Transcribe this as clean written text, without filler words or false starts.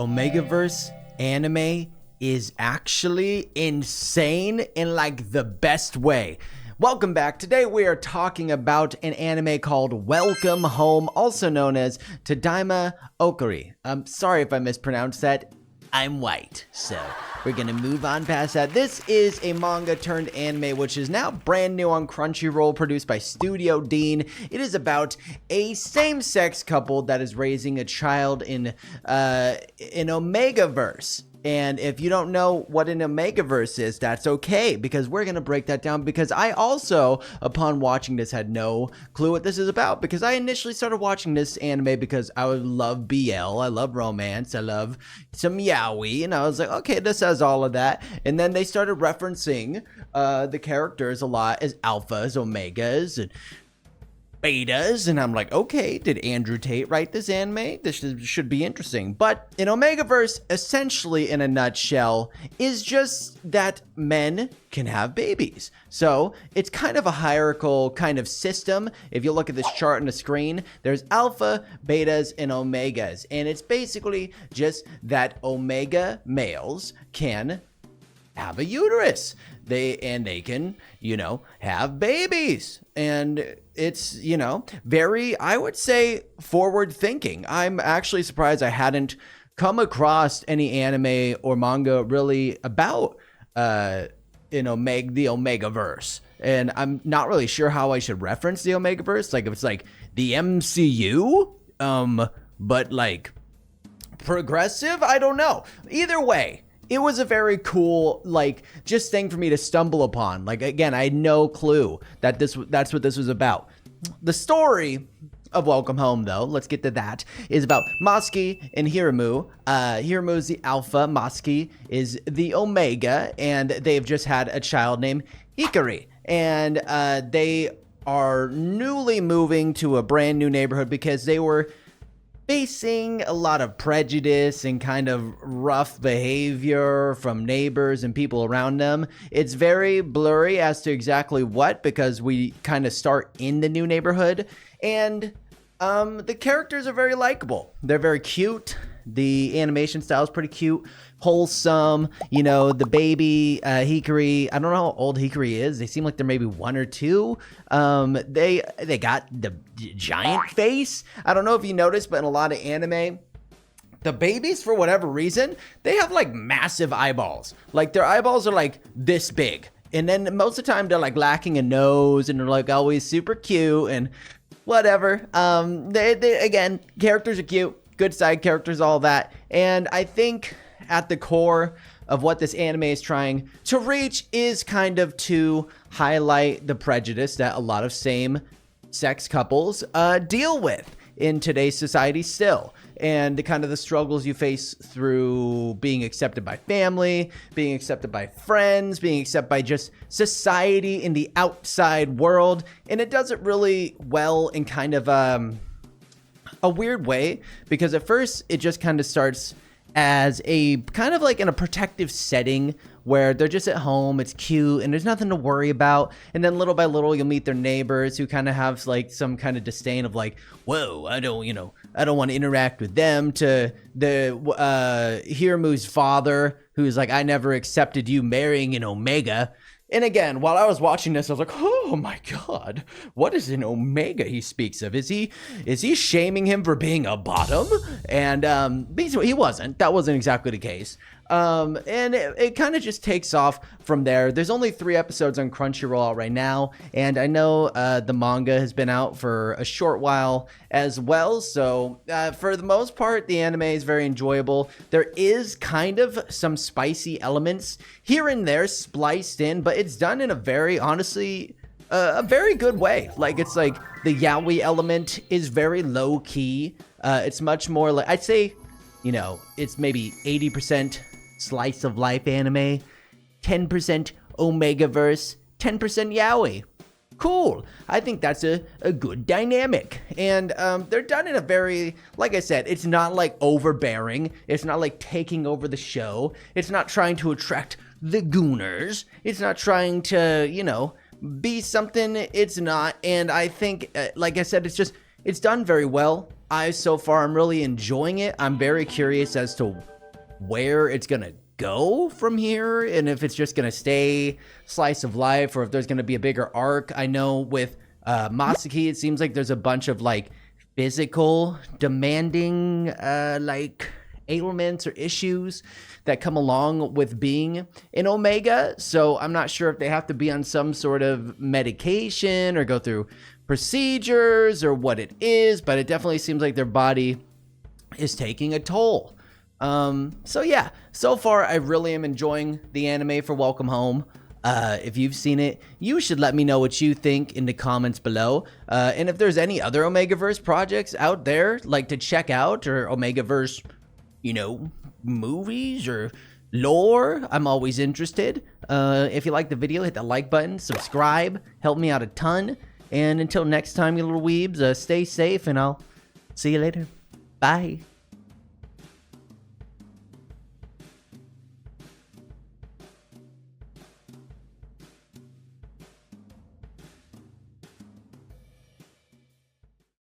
Omegaverse Anime is actually insane in like the best way. Welcome back. Today we are talking about an anime called Welcome Home, also known as Tadaima Okaeri. I'm sorry if I mispronounced that. I'm white, so we're gonna move on past that. This is a manga turned anime, which is now brand new on Crunchyroll, produced by Studio Dean. It is about a same-sex couple that is raising a child in Omegaverse. And if you don't know what an Omegaverse is, that's okay, because we're going to break that down, because I also, upon watching this, had no clue what this is about, because I initially started watching this anime because I would love BL, I love romance, I love some yaoi, and I was like, okay, this has all of that. And then they started referencing the characters a lot as alphas, omegas, and betas, and I'm like, okay, did Andrew Tate write this anime? This should be interesting. But an Omegaverse, essentially in a nutshell, is just that men can have babies. So it's kind of a hierarchical kind of system. If you look at this chart on the screen, there's alpha, betas, and omegas, and it's basically just that omega males can have a uterus. They can, have babies. And it's, very, I would say, forward thinking. I'm actually surprised I hadn't come across any anime or manga really about, the Omegaverse. And I'm not really sure how I should reference the Omegaverse. Like, if it's like the MCU, but like progressive, I don't know. Either way, it was a very cool, just thing for me to stumble upon. Like, again, I had no clue that that's what this was about. The story of Welcome Home, though, let's get to that, is about Masuki and Hiramu. Hiramu is the alpha, Masuki is the omega, and they've just had a child named Hikari. And they are newly moving to a brand new neighborhood because they were facing a lot of prejudice and kind of rough behavior from neighbors and people around them. It's very blurry as to exactly what, because we kind of start in the new neighborhood, and the characters are very likable. They're very cute. The animation style is pretty cute, wholesome. The baby Hikari, I don't know how old Hikari is. They seem like they're maybe 1 or 2. They got the giant face. I don't know if you noticed, but in a lot of anime, the babies, for whatever reason, they have like massive eyeballs. Like, their eyeballs are like this big. And then most of the time they're like lacking a nose, and they're like always super cute and whatever. They again, characters are cute. Good side characters, all that. And I think at the core of what this anime is trying to reach is kind of to highlight the prejudice that a lot of same-sex couples deal with in today's society still. And the kind of the struggles you face through being accepted by family, being accepted by friends, being accepted by just society in the outside world. And it does it really well in kind of a weird way, because at first it just kind of starts as a kind of like in a protective setting where they're just at home, it's cute, and there's nothing to worry about. And then little by little you'll meet their neighbors who kind of have like some kind of disdain of like, whoa, I don't want to interact with them, to the Hiramu's father, who's like, I never accepted you marrying an Omega. And again, while I was watching this, I was like, oh my God, what is an omega he speaks of? Is he shaming him for being a bottom? And he wasn't. That wasn't exactly the case. And it kind of just takes off from there. There's only 3 episodes on Crunchyroll out right now, and I know the manga has been out for a short while as well. So for the most part, the anime is very enjoyable. There is kind of some spicy elements here and there spliced in, but it's done in a very, honestly, a very good way. Like, it's like the yaoi element is very low key. It's much more like, I'd say, it's maybe 80% slice of life anime, 10% Omegaverse, 10% yaoi. Cool. I think that's a good dynamic. And they're done in a very, like I said, it's not like overbearing. It's not like taking over the show. It's not trying to attract the gooners. It's not trying to, be something it's not. And I think, like I said, it's done very well. so far I'm really enjoying it. I'm very curious as to where it's gonna go from here, and if it's just gonna stay slice of life, or if there's gonna be a bigger arc. I know with Masaki, it seems like there's a bunch of like physical demanding like ailments or issues that come along with being in Omega. So I'm not sure if they have to be on some sort of medication or go through procedures or what it is, but it definitely seems like their body is taking a toll. So yeah, so far I really am enjoying the anime for Welcome Home. If you've seen it, you should let me know what you think in the comments below. And if there's any other Omegaverse projects out there like to check out, or Omegaverse, you know, movies or lore, I'm always interested. If you like the video, hit the like button, subscribe, help me out a ton. And until next time, you little weebs, stay safe, and I'll see you later. Bye.